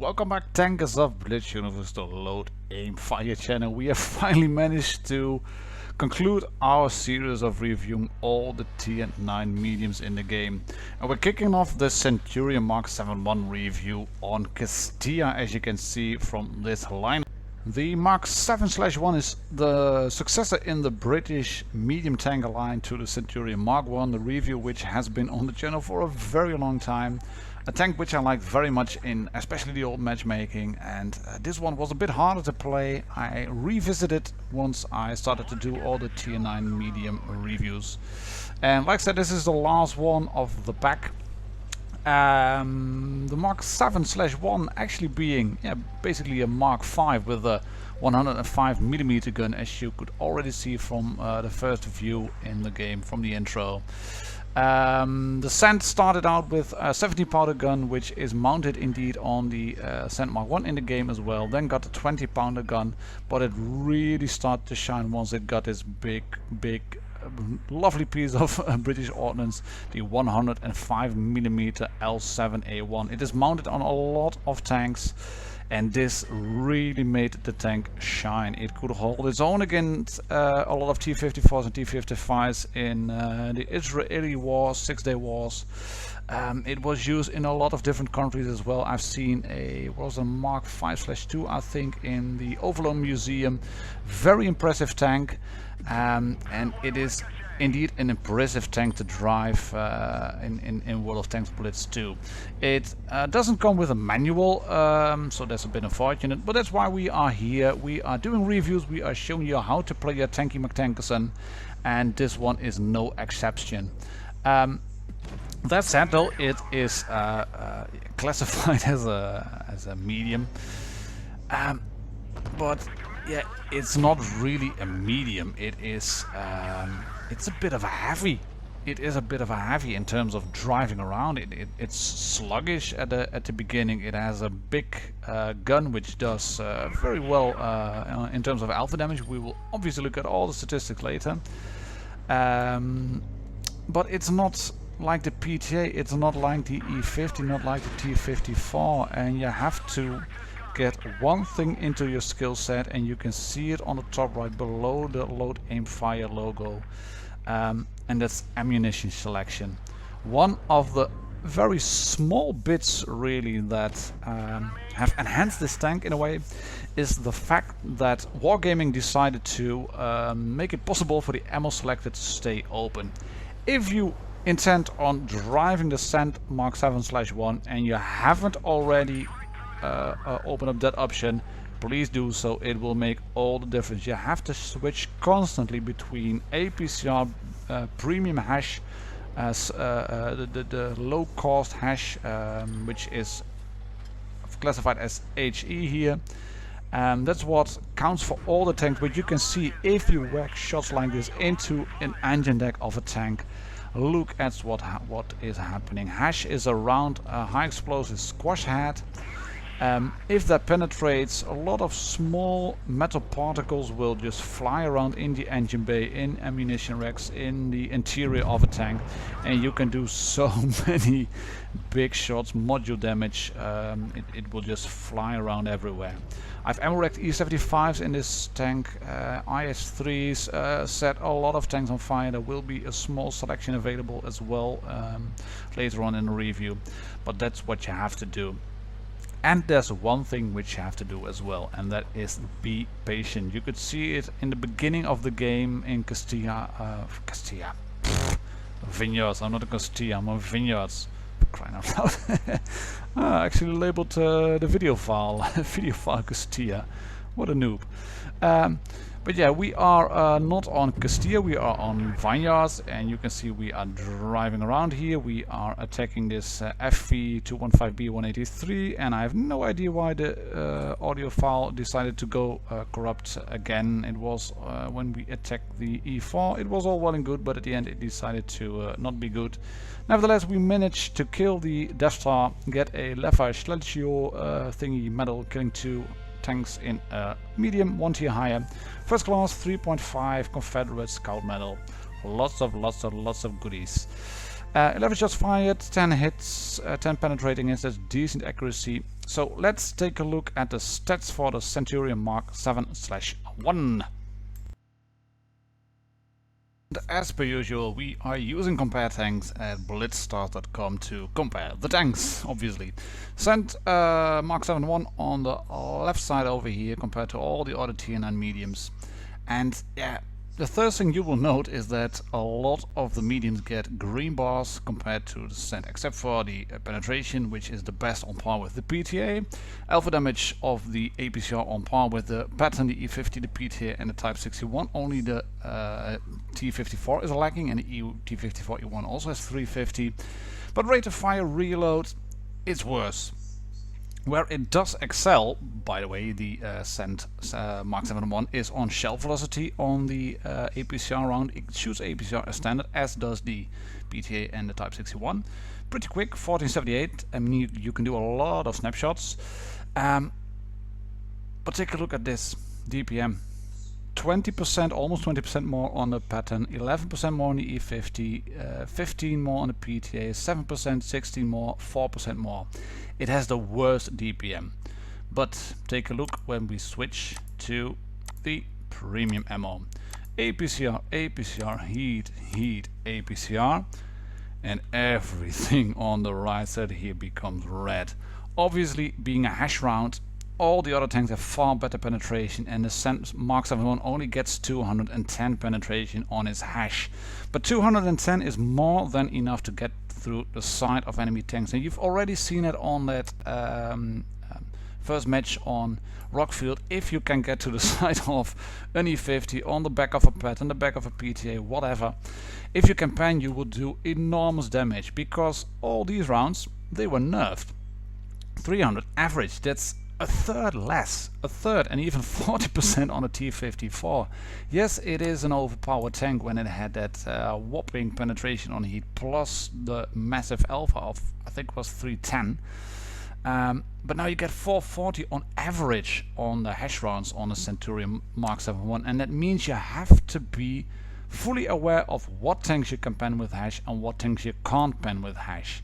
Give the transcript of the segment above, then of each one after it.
Welcome back, tankers of Blitz Universe, the Load Aim Fire channel. We have finally managed to conclude our series of reviewing all the tier 9 mediums in the game. And we're kicking off the Centurion Mk 7.1 review on Castilla, as you can see from this line. The Mk 7/1 is the successor in the British medium tanker line to the Centurion Mk 1, the review which has been on the channel for a very long time. A tank which I liked very much in especially the old matchmaking, and this one was a bit harder to play. I revisited once I started to do all the tier 9 medium reviews. And like I said, this is the last one of the pack. The Mk 7/1 actually being basically a Mk 5 with a 105mm gun, as you could already see from the first view in the game from the intro. The Cent started out with a 70 powder gun, which is mounted indeed on the Cent Mk 1 in the game as well. Then got the 20 pounder gun, but it really started to shine once it got this big lovely piece of British ordnance, the 105mm L7A1. It is mounted on a lot of tanks, and this really made the tank shine. It could hold its own against a lot of T-54s and T-55s in the Israeli wars, 6-day wars. It was used in a lot of different countries as well. I've seen a Mk 5/2 I think in the Overloon Museum. Very impressive tank, and it is indeed an impressive tank to drive in World of Tanks Blitz 2. It doesn't come with a manual, so that's a bit unfortunate, but that's why we are here. We are doing reviews, we are showing you how to play your tanky McTankerson, and this one is no exception. That said though, it is classified as a medium, but yeah, it's not really a medium. It is it's a bit of a heavy. It is a bit of a heavy in terms of driving around. It's sluggish at the beginning. It has a big gun which does very well in terms of alpha damage. We will obviously look at all the statistics later, but it's not like the PTA, it's not like the E50, not like the T54, and you have to get one thing into your skill set, and you can see it on the top right below the Load Aim Fire logo, and that's ammunition selection. One of the very small bits really that have enhanced this tank in a way is the fact that Wargaming decided to make it possible for the ammo selector to stay open. If you intend on driving the Cent Mk 7/1 and you haven't already opened up that option, please do so. It will make all the difference. You have to switch constantly between APCR premium HESH as the low cost HESH, which is classified as HE here. That's what counts for all the tanks, but you can see if you whack shots like this into an engine deck of a tank, look at what is happening. HESH is a round high explosive squash head. If that penetrates, a lot of small metal particles will just fly around in the engine bay, in ammunition racks, in the interior of a tank, and you can do so many big shots, module damage. It will just fly around everywhere. I've ammo wrecked E75s in this tank, IS3s, set a lot of tanks on fire. There will be a small selection available as well later on in the review, but that's what you have to do. And there's one thing which you have to do as well, and that is be patient. You could see it in the beginning of the game in Castilla. Vineyards. I'm not in Castilla, I'm on Vineyards. Crying out loud. Actually labeled the video file Castilla. What a noob. But yeah, we are not on Castilla, we are on Vineyards, and you can see we are driving around here. We are attacking this FV215B183, and I have no idea why the audio file decided to go corrupt again. It was when we attacked the E4, it was all well and good, but at the end it decided to not be good. Nevertheless, we managed to kill the Death Star, get a Levi Schleggio thingy medal, killing 2 tanks in medium, 1 tier higher. First class 3.5 Confederate Scout medal. Lots of goodies. 11 shots fired, 10 hits, 10 penetrating hits. That's decent accuracy. So let's take a look at the stats for the Centurion Mark 7/1. As per usual, we are using compare tanks at blitzstars.com to compare the tanks, obviously. Cent Mark 7/1 on the left side over here compared to all the other tier 9 mediums. And yeah, the first thing you will note is that a lot of the mediums get green bars compared to the Cent, except for the penetration, which is the best on par with the PTA. Alpha damage of the APCR on par with the pattern, the E50, the PTA and the Type 61. Only the T54 is lacking, and the T54E1 also has 350. But rate of fire, reload, it's worse. Where it does excel, by the way, the Cent Mark 7/1 is on shell velocity on the APCR round. It shoots APCR as standard, as does the PTA and the Type 61. Pretty quick, 1478. I mean, you can do a lot of snapshots. But take a look at this DPM. 20%, almost 20% more on the pattern, 11% more on the E50, 15 more on the PTA, 7%, 16 more, 4% more. It has the worst DPM. But take a look when we switch to the premium ammo. APCR, APCR, heat, heat, APCR, and everything on the right side here becomes red. Obviously, being a HESH round, all the other tanks have far better penetration, and the Cent Mark 7/1 only gets 210 penetration on its HESH. But 210 is more than enough to get through the side of enemy tanks, and you've already seen it on that first match on Rockfield. If you can get to the side of an E50, on the back of a pattern, the back of a PTA, whatever, if you can pan, you will do enormous damage, because all these rounds, they were nerfed. 300 average, that's a third less, a third, and even 40% on a T54. Yes, it is an overpowered tank when it had that whopping penetration on heat, plus the massive alpha of, I think it was 310. But now you get 440 on average on the HESH rounds on the Centurion Mark 7/1, and that means you have to be fully aware of what tanks you can pen with HESH and what tanks you can't pen with HESH.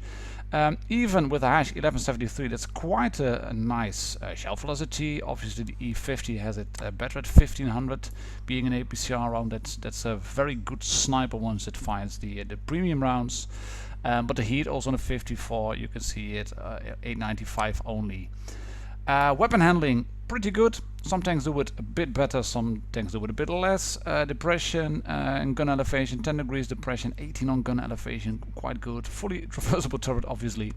Even with a HESH 1173, that's quite a nice shell velocity. Obviously the E50 has it better at 1500, being an APCR round. That's a very good sniper once it finds the premium rounds. But the heat also on the 54, you can see it 895 only. Weapon handling, pretty good. Some tanks do it a bit better, some tanks do it a bit less. Depression and gun elevation, 10 degrees depression, 18 on gun elevation, quite good. Fully traversable turret, obviously.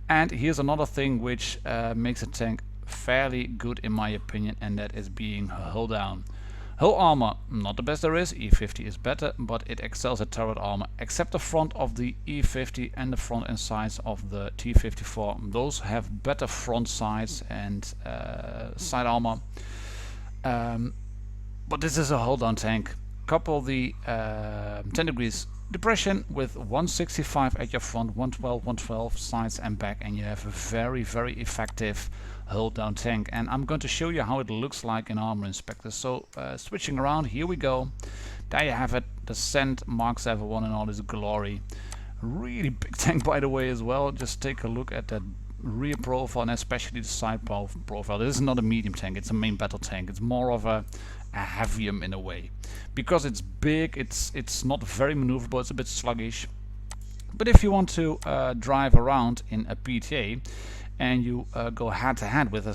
And here's another thing which makes a tank fairly good in my opinion, and that is being hull down. Hull armor, not the best there is. E50 is better, but it excels at turret armor, except the front of the E50 and the front and sides of the T54. Those have better front sides and side armor. But this is a hull down tank. Couple the 10 degrees depression with 165 at your front, 112 sides and back, and you have a very, very effective hull down tank. And I'm going to show you how it looks like in Armor Inspector. So switching around, here we go. There you have it, the Cent Mark 7/1 in all its glory. Really big tank, by the way, as well. Just take a look at that rear profile and especially the side profile. This is not a medium tank, it's a main battle tank. It's more of a heavium in a way. Because it's big, it's not very maneuverable, it's a bit sluggish. But if you want to drive around in a PTA and you go head to head with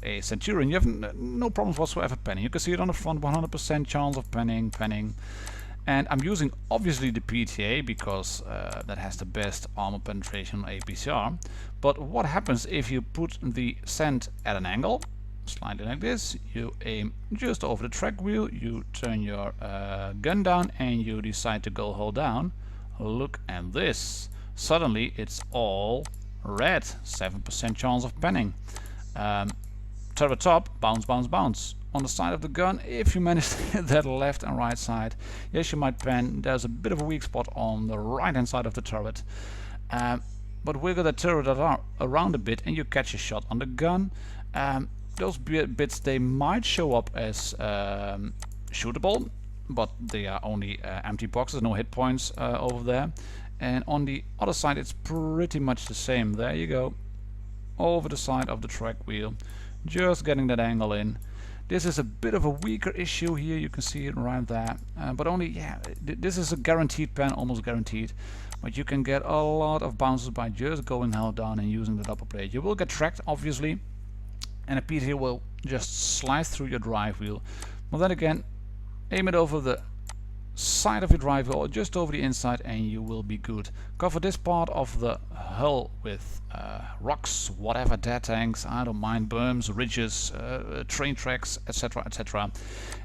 a Centurion, you have no problems whatsoever penning. You can see it on the front, 100% chance of penning. And I'm using obviously the PTA because that has the best armor penetration on APCR. But what happens if you put the Cent at an angle, slightly like this, you aim just over the track wheel, you turn your gun down and you decide to go hull down? Look at this. Suddenly it's all red, 7% chance of penning. Turret top, bounce, bounce, bounce. On the side of the gun, if you manage to hit that left and right side, yes, you might pen. There's a bit of a weak spot on the right hand side of the turret. But wiggle the turret around a bit and you catch a shot on the gun. Those bits, they might show up as shootable, but they are only empty boxes, no hit points over there. And on the other side it's pretty much the same. There you go. over the side of the track wheel, just getting that angle in. This is a bit of a weaker issue here, you can see it right there, but only, yeah, this is a guaranteed pen, almost guaranteed, but you can get a lot of bounces by just going held down and using the upper plate. You will get tracked, obviously, and a PTA will just slice through your drive wheel, but then again, aim it over the side of your drive wheel or just over the inside and you will be good. Cover this part of the hull with rocks, whatever, dead tanks, I don't mind, berms, ridges, train tracks, etc, etc,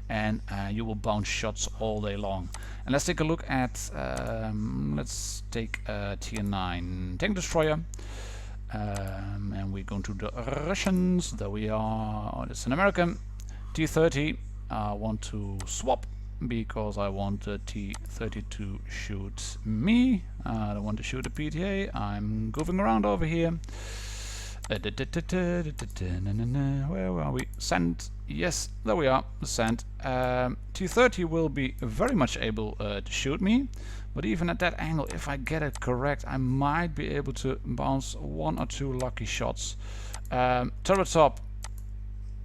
and you will bounce shots all day long. And let's take a look at let's take a tier 9 tank destroyer, and we're going to the Russians. There we are. Oh, it's an American tier 30. I want to swap because I want the T30 to shoot me. I don't want to shoot a PTA. I'm goofing around over here. Where are we? Send. Yes, there we are. Send. T30 will be very much able to shoot me, but even at that angle, if I get it correct, I might be able to bounce 1 or 2 lucky shots. Turret top.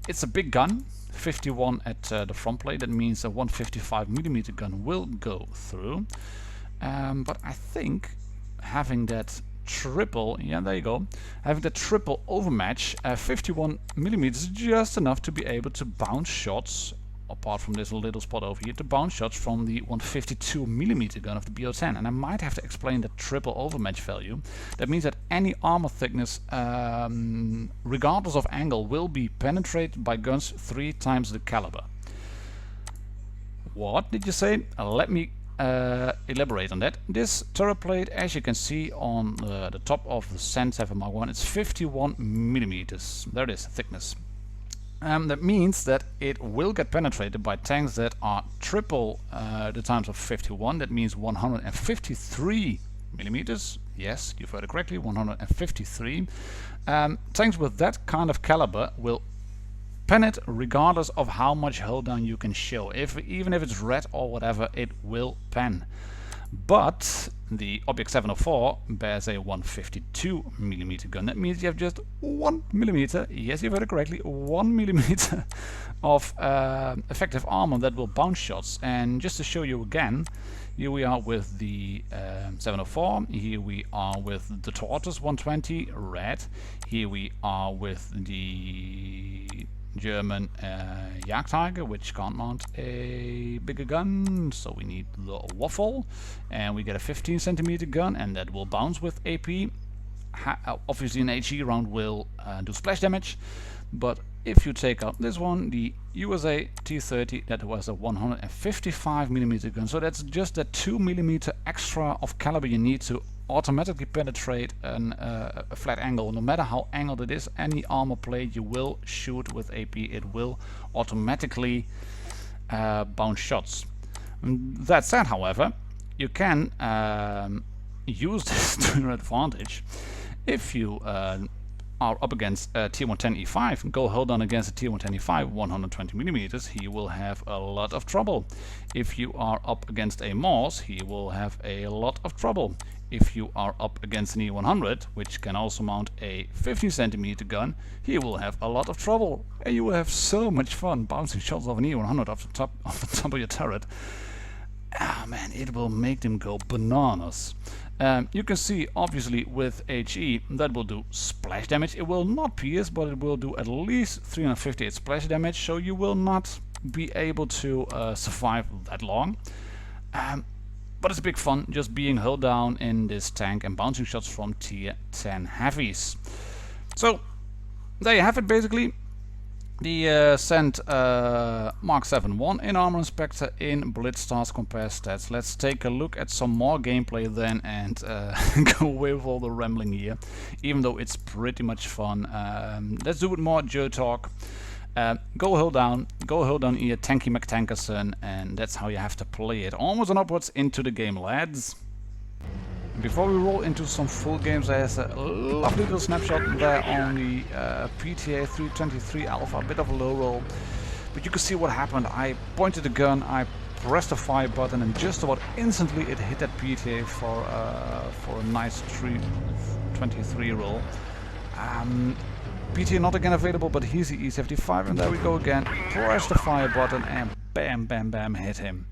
It's a big gun. 51 at the front plate, that means a 155mm gun will go through, but I think having that triple, yeah, there you go, having that triple overmatch, 51mm is just enough to be able to bounce shots, apart from this little spot over here, to bounce shots from the 152mm gun of the BO10. And I might have to explain the triple overmatch value. That means that any armor thickness, regardless of angle, will be penetrated by guns 3 times the caliber. What did you say? Let me elaborate on that. This turret plate, as you can see on the top of the Cent 7 Mark 1, it's 51mm. There it is, thickness. That means that it will get penetrated by tanks that are triple the times of 51. That means 153mm. Yes, you've heard it correctly, 153. Tanks with that kind of caliber will pen it regardless of how much hold down you can show. Even if it's red or whatever, it will pen. But the Object 704 bears a 152mm gun. That means you have just 1mm, yes, you've heard it correctly, 1mm of effective armor that will bounce shots. And just to show you again, here we are with the 704, here we are with the Tortoise 120 red, here we are with the German Jagdtiger, which can't mount a bigger gun, so we need the waffle, and we get a 15cm gun, and that will bounce with AP. Obviously an HE round will do splash damage, but if you take out this one, the USA T30, that was a 155mm gun, so that's just that 2mm extra of caliber you need to automatically penetrate a flat angle. No matter how angled it is, any armor plate you will shoot with AP, it will automatically bounce shots. That said, however, you can use this to your advantage. If you are up against a Tier 110 E5, go hold on against a Tier 110 E5 120mm, he will have a lot of trouble. If you are up against a Morse, he will have a lot of trouble. If you are up against an E100, which can also mount a 15cm gun, he will have a lot of trouble. And you will have so much fun bouncing shots off an E100 off the top of your turret. Ah man, it will make them go bananas. You can see obviously with HE that will do splash damage. It will not pierce, but it will do at least 358 splash damage, so you will not be able to survive that long. But it's big fun just being held down in this tank and bouncing shots from tier 10 heavies. So there you have it basically. The Cent Mark 7.1 in Armor Inspector in Blitz Stars Compare Stats. Let's take a look at some more gameplay then and go away with all the rambling here, even though it's pretty much fun. Let's do it more Joe talk. Go hold down here, Tanky McTankerson, and that's how you have to play it. Onwards and upwards into the game, lads. Before we roll into some full games, there's a lovely little snapshot there on the PTA 323 Alpha, a bit of a low roll. But you can see what happened. I pointed the gun, I pressed the fire button, and just about instantly it hit that PTA for a nice 323 roll. PT not again available, but he's the E75, and there we go again. Press the fire button and bam, bam, bam, hit him.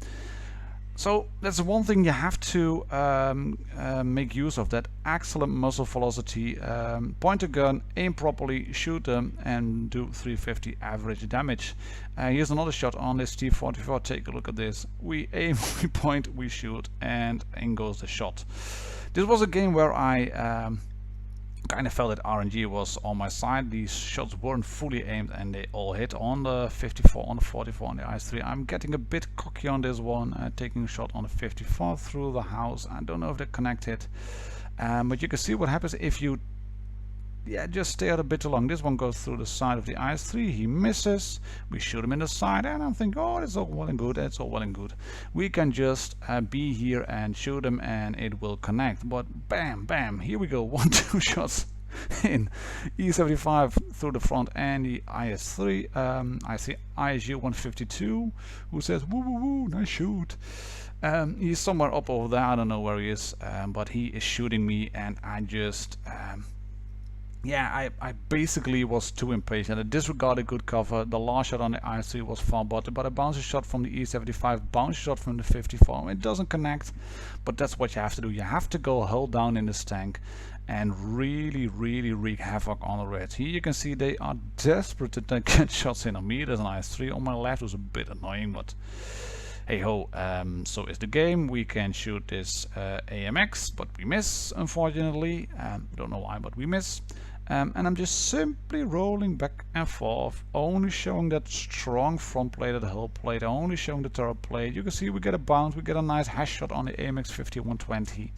So that's one thing you have to make use of, that excellent muzzle velocity. Point a gun, aim properly, shoot them, and do 350 average damage. Here's another shot on this T-44. Take a look at this. We aim, we point, we shoot, and in goes the shot. This was a game where I kind of felt that RNG was on my side. These shots weren't fully aimed and they all hit on the 54, on the 44, on the IS-3. I'm getting a bit cocky on this one, taking a shot on the 54 through the house. I don't know if they connected, but you can see what happens if you just stay out a bit too long. This one goes through the side of the IS-3, he misses, we shoot him in the side, and I'm thinking, oh, that's all well and good, that's all well and good. We can just be here and shoot him and it will connect. But bam, bam, here we go, 1-2 shots in E75 through the front and the IS-3. I see ISU 152 who says, woo woo woo, nice shoot. He's somewhere up over there, I don't know where he is, but he is shooting me, and I just I basically was too impatient. I disregarded good cover. The last shot on the IS-3 was far better, but a bounce shot from the E75, bounce shot from the 54. It doesn't connect, but that's what you have to do. You have to go hull down in this tank and really wreak havoc on the Reds. Here you can see they are desperate to get shots in on me. There's an IS-3 on my left. It was a bit annoying, but hey ho, so is the game. We can shoot this AMX, but we miss, unfortunately. Don't know why, but we miss. And I'm just simply rolling back and forth, only showing that strong front plate, that hull plate, only showing the turret plate. You can see we get a bounce, we get a nice HESH shot on the AMX 5120.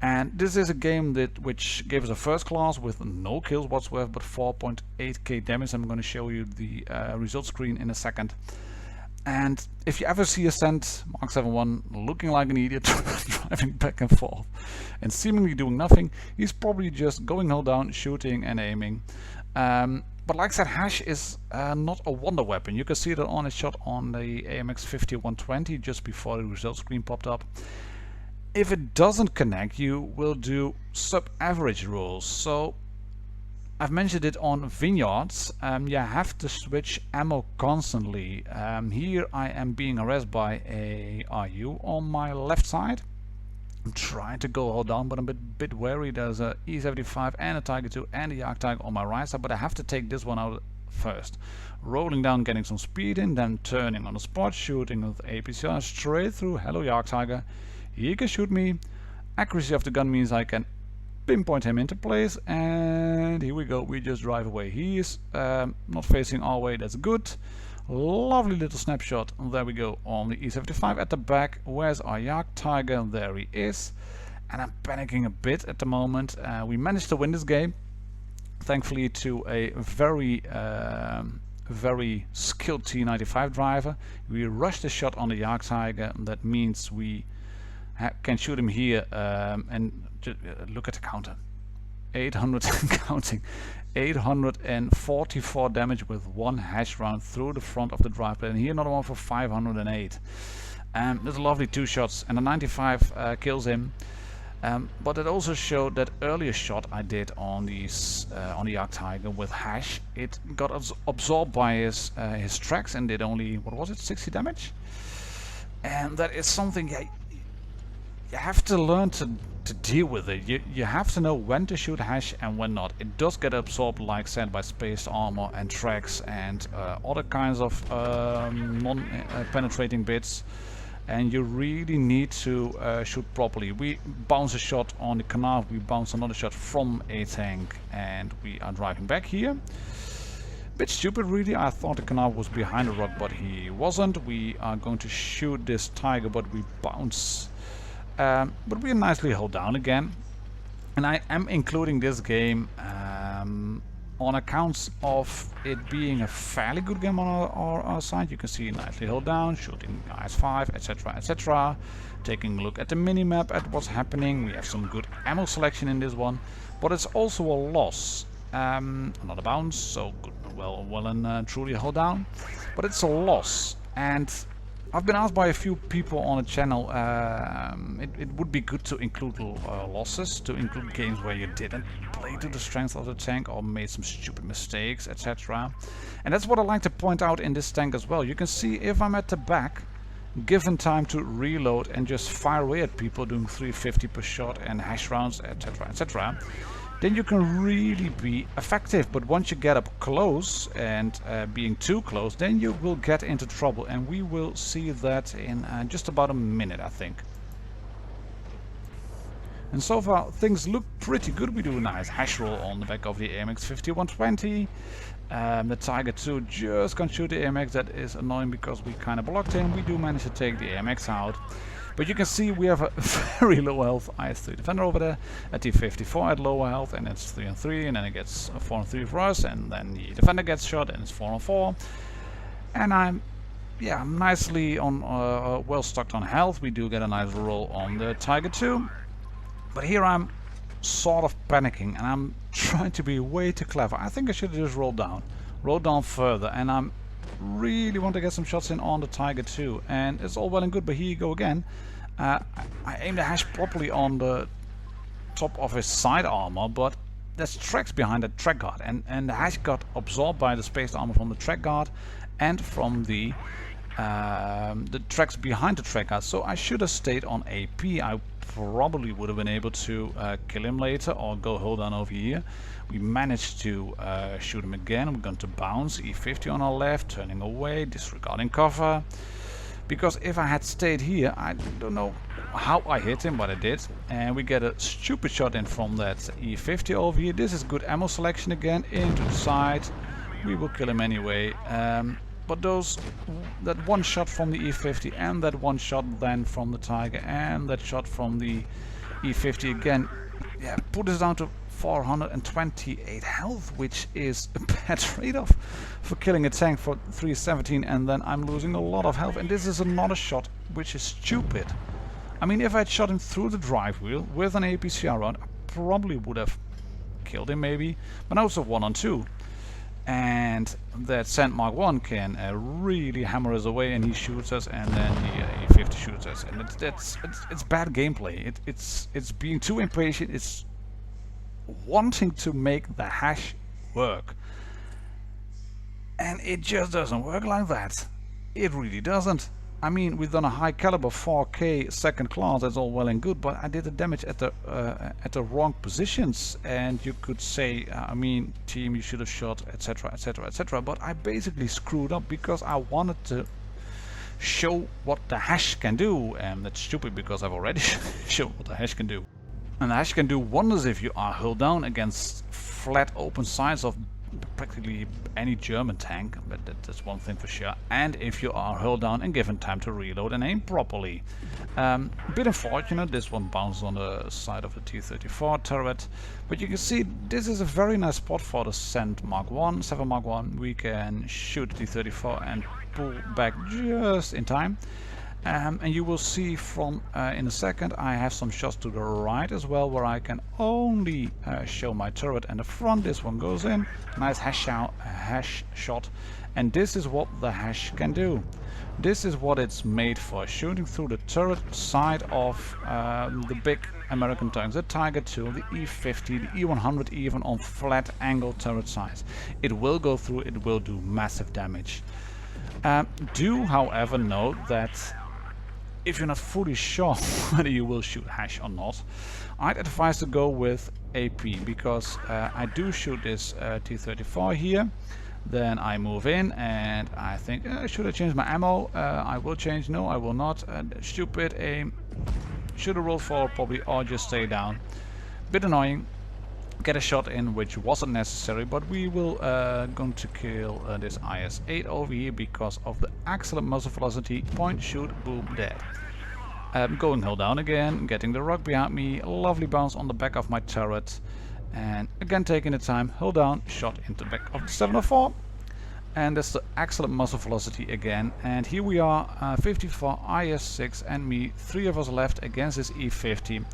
And this is a game which gave us a first class with no kills whatsoever, but 4.8k damage. I'm going to show you the result screen in a second. And if you ever see a Cent Mark 7.1 looking like an idiot, driving back and forth and seemingly doing nothing, he's probably just going hull down, shooting and aiming. But like I said, HESH is not a wonder weapon. You can see that on a shot on the AMX 5120 just before the result screen popped up. If it doesn't connect, you will do sub-average rolls. So I've mentioned it on vineyards. You have to switch ammo constantly. Here I am being harassed by a RU on my left side. I'm trying to go all down, but I'm a bit wary. There's a E75 and a Tiger 2 and a Yak Tiger on my right side, but I have to take this one out first. Rolling down, getting some speed in, then turning on the spot, shooting with APCR straight through. Hello Yak Tiger. He can shoot me. Accuracy of the gun means I can pinpoint him into place, and here we go, we just drive away. He is not facing our way, that's good. Lovely little snapshot, there we go, on the E75 at the back. Where's our Yak Tiger? There he is. And I'm panicking a bit at the moment. We managed to win this game, thankfully to a very skilled T95 driver. We rushed the shot on the Yak Tiger, that means we can shoot him here, and look at the counter, 800 and counting, 844 damage with one HESH round through the front of the drive plate, and here another one for 508. There's a lovely 2 shots, and the 95 kills him. But it also showed that earlier shot I did on these on the Yak Tiger with HESH, it got absorbed by his tracks and did only, what was it, 60 damage, and that is something you have to learn to deal with it. You have to know when to shoot HESH and when not. It does get absorbed, like said, by spaced armor and tracks and other kinds of non-penetrating bits, and you really need to shoot properly. We bounce a shot on the canal, we bounce another shot from a tank, and we are driving back here. Bit stupid really, I thought the canal was behind the rock, but he wasn't. We are going to shoot this Tiger, but we bounce. But we are nicely held down again, and I am including this game on accounts of it being a fairly good game on our side. You can see nicely held down, shooting IS-5, etc, etc. Taking a look at the minimap at what's happening. We have some good ammo selection in this one, but it's also a loss. Not a bounce, so good, well and truly held down, but it's a loss. And I've been asked by a few people on the channel, it would be good to include losses, to include games where you didn't play to the strength of the tank or made some stupid mistakes, etc. And that's what I like to point out in this tank as well. You can see if I'm at the back, given time to reload and just fire away at people doing 350 per shot and HESH rounds, etc, etc, then you can really be effective. But once you get up close and being too close, then you will get into trouble, and we will see that in just about a minute, I think. And so far things look pretty good. We do a nice HESH roll on the back of the AMX 5120. The Tiger 2 just can't shoot the AMX. That is annoying because we kind of blocked him. We do manage to take the AMX out. But you can see we have a very low health IS-3 Defender over there, a T-54 at low health, and it's 3 on 3, and then it gets a 4 on 3 for us, and then the Defender gets shot, and it's 4 on 4. And I'm nicely on well stocked on health. We do get a nice roll on the Tiger 2. But here I'm sort of panicking, and I'm trying to be way too clever. I think I should have just rolled down further, and I'm really want to get some shots in on the Tiger 2, and it's all well and good, but here you go again. I aimed the HESH properly on the top of his side armor, but there's tracks behind that track guard, and the HESH got absorbed by the spaced armor from the track guard and from the tracks behind the track guard. So I should have stayed on AP. I probably would have been able to kill him later or go hold on over here. We managed to shoot him again. We're going to bounce, E50 on our left, turning away, disregarding cover. Because if I had stayed here, I don't know how I hit him, but I did. And we get a stupid shot in from that E50 over here. This is good ammo selection again, into the side. We will kill him anyway. But that one shot from the E50 and that one shot then from the Tiger and that shot from the E50 again, put us down to 428 health, which is a bad trade-off for killing a tank for 317, and then I'm losing a lot of health. And this is another shot which is stupid. I mean, if I had shot him through the drive wheel with an APCR round, I probably would have killed him maybe, but now it's a 1-on-2. And that Centurion Mk can really hammer us away, and he shoots us, and then the E50 shoots us, and it's bad gameplay. It's being too impatient. It's wanting to make the HESH work, and it just doesn't work like that. It really doesn't. I mean, we've done a high caliber 4K second class, that's all well and good, but I did the damage at the wrong positions, and you could say, I mean, team, you should have shot, etc, etc, etc, but I basically screwed up because I wanted to show what the HESH can do, and that's stupid because I've already shown what the HESH can do. And the HESH can do wonders if you are hulled down against flat open sides of practically any German tank, but that's one thing for sure, and if you are hurled down and given time to reload and aim properly. A bit unfortunate, this one bounced on the side of the T-34 turret, but you can see this is a very nice spot for the Cent Mk 7 Mk 1. We can shoot the T-34 and pull back just in time. And you will see from in a second I have some shots to the right as well, where I can only show my turret and the front. This one goes in, nice HESH shot, and this is what the HESH can do. This is what it's made for, shooting through the turret side of the big American tanks, the Tiger 2, the E50, the E100, even on flat angle turret sides. It will go through, it will do massive damage. Do however note that if you're not fully sure whether you will shoot HESH or not, I'd advise to go with AP, because I do shoot this T-34 here, then I move in and I think, should I change my ammo? I will change. No, I will not. Stupid aim. Should have rolled forward probably, or just stay down. Bit annoying. Get a shot in which wasn't necessary, but we will going to kill this IS-8 over here because of the excellent muzzle velocity. Point, shoot, boom, dead. Going hull down again, getting the rock behind me, lovely bounce on the back of my turret, and again taking the time, hull down, shot into the back of the 704, and that's the excellent muzzle velocity again. And here we are, 54 IS-6 and me, 3 of us left against this E50.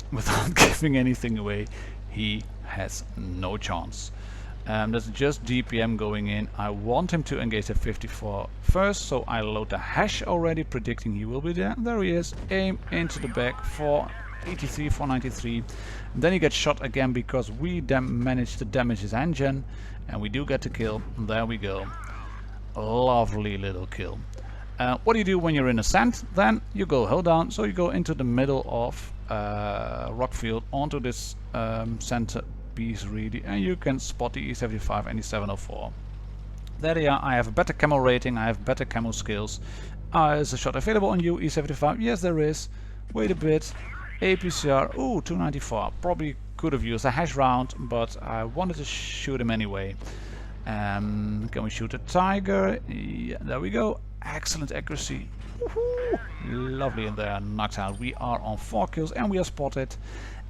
Without giving anything away, he has no chance. That's just DPM going in. I want him to engage the 54 first, so I load the HESH already, predicting he will be there. There he is. Aim into the back for 83, 493. And then he gets shot again because we managed to damage his engine, and we do get the kill. There we go. Lovely little kill. What do you do when you're in a sand? Then you go hold down, so you go into the middle of rock field onto this center piece really, and you can spot the E75 and the 704. There they are. I have a better camo rating, I have better camo skills. Is a shot available on you, E75? Yes, there is. Wait a bit. APCR, ooh, 294. Probably could have used a HESH round, but I wanted to shoot him anyway. Can we shoot a tiger? Yeah, there we go. Excellent accuracy. Lovely in there, knocked out. We are on 4 kills and we are spotted.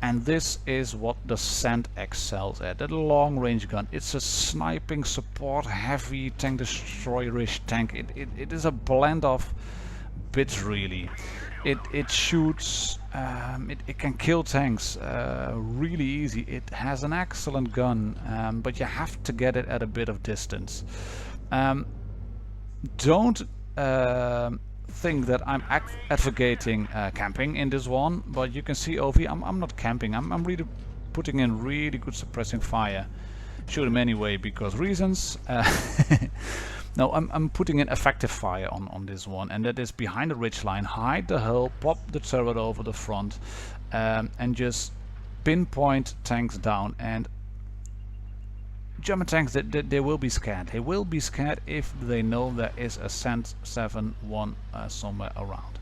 And this is what the Sand excels at, that long range gun. It's a sniping support heavy tank destroyer-ish tank. It is a blend of bits really. It shoots, it can kill tanks really easy. It has an excellent gun, but you have to get it at a bit of distance. Don't think that I'm advocating camping in this one, but you can see over here I'm not camping. I'm really putting in really good suppressing fire. Shoot him anyway because reasons. No, I'm putting in effective fire on this one, and that is behind the ridgeline. Hide the hull, pop the turret over the front, and just pinpoint tanks down. And German tanks, they will be scared. They will be scared if they know there is a Sand 7-1 somewhere around,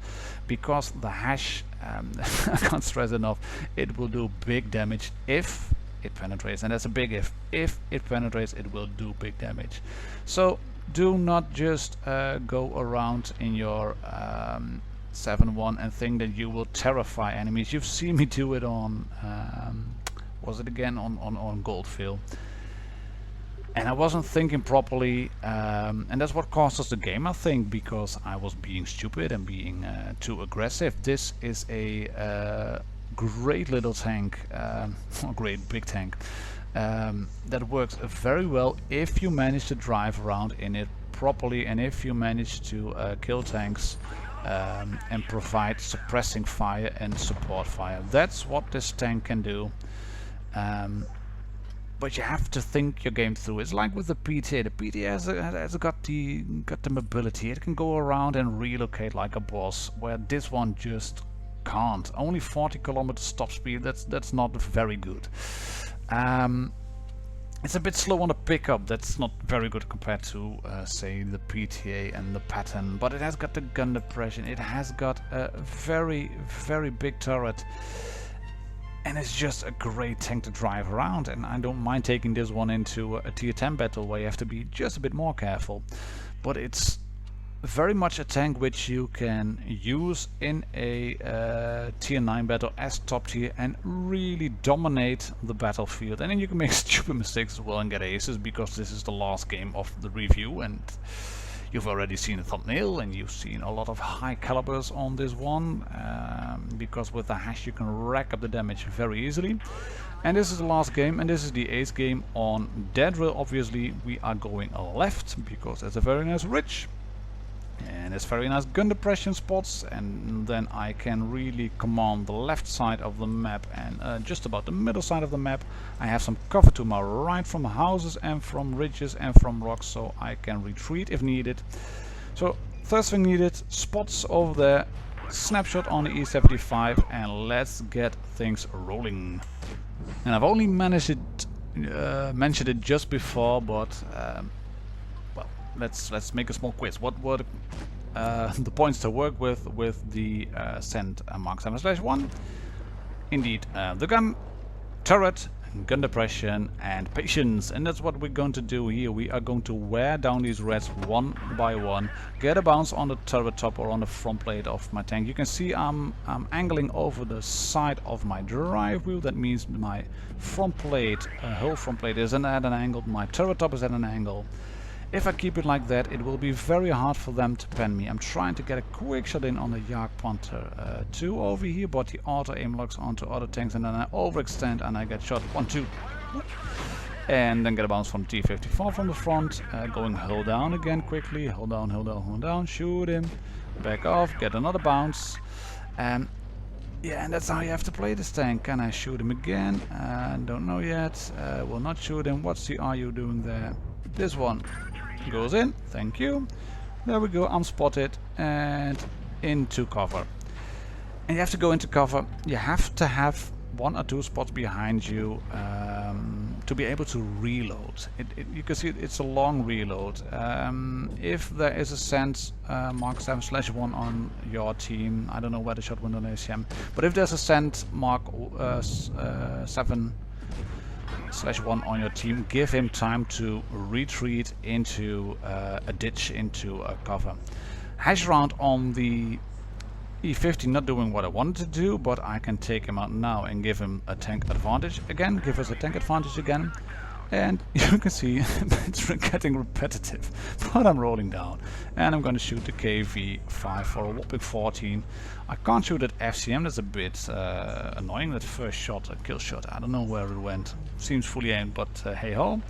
because the HESH, I can't stress enough, it will do big damage if it penetrates, and that's a big if. If it penetrates, it will do big damage. So do not just go around in your 7-1 and think that you will terrify enemies. You've seen me do it on, was it again on Goldfield? And I wasn't thinking properly, and that's what cost us the game, I think, because I was being stupid and being too aggressive. This is a great little tank, a great big tank, that works very well if you manage to drive around in it properly, and if you manage to kill tanks and provide suppressing fire and support fire. That's what this tank can do. But you have to think your game through. It's like with the PTA. The PTA has got the mobility. It can go around and relocate like a boss, where this one just can't. Only 40 kilometers top speed. That's not very good. It's a bit slow on the pickup. That's not very good compared to say the PTA and the Patton. But it has got the gun depression. It has got a very big turret. And it's just a great tank to drive around, and I don't mind taking this one into a tier 10 battle where you have to be just a bit more careful. But it's very much a tank which you can use in a tier 9 battle as top tier and really dominate the battlefield. And then you can make stupid mistakes as well and get aces, because this is the last game of the review, and you've already seen the thumbnail and you've seen a lot of high calibers on this one, because with the HESH you can rack up the damage very easily. And this is the last game, and this is the ace game on Dead Rail. Obviously we are going left because there's a very nice ridge and there's very nice gun depression spots, and then I can really command the left side of the map and just about the middle side of the map. I have some cover to my right from houses and from ridges and from rocks, so I can retreat if needed. So first thing needed, spots over there, snapshot on the E75, and let's get things rolling. And I've only mentioned it just before, but well, let's make a small quiz. What were the points to work with the Sand Mark 7/1? Indeed, the gun, turret, gun depression, and patience. And that's what we're going to do here. We are going to wear down these reds one by one, get a bounce on the turret top or on the front plate of my tank. You can see I'm angling over the side of my drive wheel. That means my front plate, whole front plate is at an angle, my turret top is at an angle. If I keep it like that, it will be very hard for them to pen me. I'm trying to get a quick shot in on the Jagd Panther 2 over here, but the auto aim locks onto other tanks, and then I overextend and I get shot. 1, 2. and then get a bounce from T-54 from the front, going hull down again quickly, hull down, hull down, hull down, shoot him, back off, get another bounce. Yeah, and that's how you have to play this tank. Can I shoot him again? Don't know yet. Will not shoot him. What's the RU doing there? This one goes in. Thank you. There we go. I'm spotted and into cover. And you have to go into cover. You have to have 1 or 2 spots behind you to be able to reload. You can see it's a long reload. If there is a Cent Mark 7/1 on your team, I don't know where the shot window is, but if there's a Cent Mark 7/1 on your team, give him time to retreat into a ditch, into a cover. HESH round on the E50 not doing what I wanted to do, but I can take him out now and give him a tank advantage again, give us a tank advantage again. And you can see it's getting repetitive, but I'm rolling down. And I'm going to shoot the KV-5 for a whopping 14. I can't shoot at FCM, that's a bit annoying, that first shot, a kill shot. I don't know where it went, seems fully aimed, but hey ho.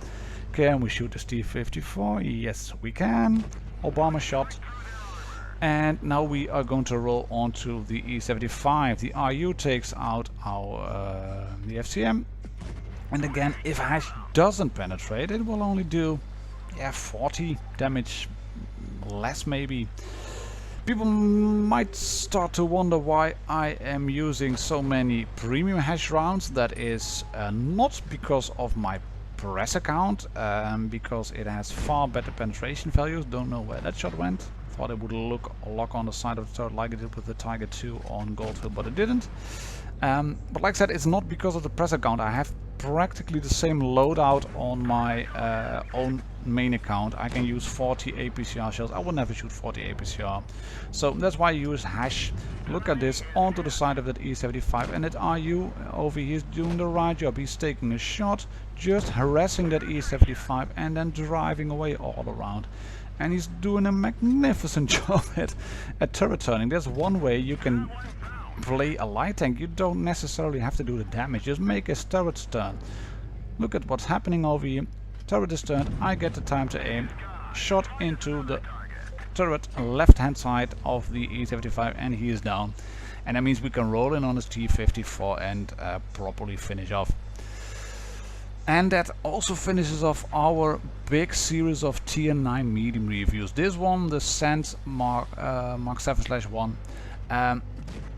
Can we shoot the T-54? Yes, we can. Obama shot. And now we are going to roll onto the E75. The RU takes out our the FCM. And again, if HESH doesn't penetrate, it will only do 40 damage, less maybe. People might start to wonder why I am using so many premium HESH rounds. That is not because of my press account, because it has far better penetration values. Don't know where that shot went. Thought it would lock on the side of the turret like it did with the Tiger 2 on Goldfield, but it didn't. But like I said, it's not because of the press account. I have practically the same loadout on my own main account. I can use 40 APCR shells. I will never shoot 40 APCR. So that's why I use HESH. Look at this, onto the side of that E75, and that RU over here is doing the right job. He's taking a shot, just harassing that E75 and then driving away all around. And he's doing a magnificent job at turret turning. There's one way you can play a light tank. You don't necessarily have to do the damage, just make his turret turn. Look at what's happening over here. Turret is turned, I get the time to aim, shot into the turret left hand side of the E75, and he is down. And that means we can roll in on his T-54 and properly finish off. And that also finishes off our big series of Tier 9 medium reviews. This one, the Cent Mark 7/1,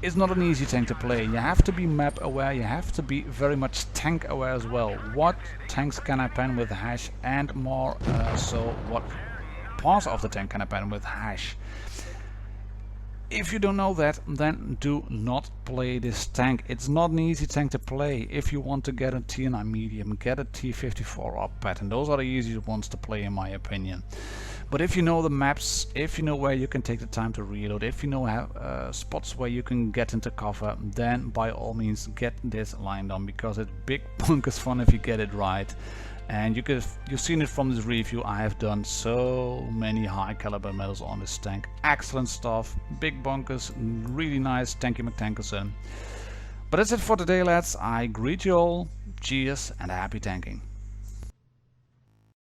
is not an easy tank to play. You have to be map aware, you have to be very much tank aware as well. What tanks can I pen with HESH, and more so what parts of the tank can I pen with HESH. If you don't know that, then do not play this tank. It's not an easy tank to play. If you want to get a Tier 9 medium, get a T-54 or pattern. Those are the easiest ones to play in my opinion. But if you know the maps, if you know where you can take the time to reload, if you know spots where you can get into cover, then by all means get this line done, because it's big bonkers fun if you get it right. And you've seen it from this review. I have done so many high caliber medals on this tank. Excellent stuff, big bonkers, really nice tanky McTankerson. But that's it for today, lads. I greet you all, cheers and happy tanking.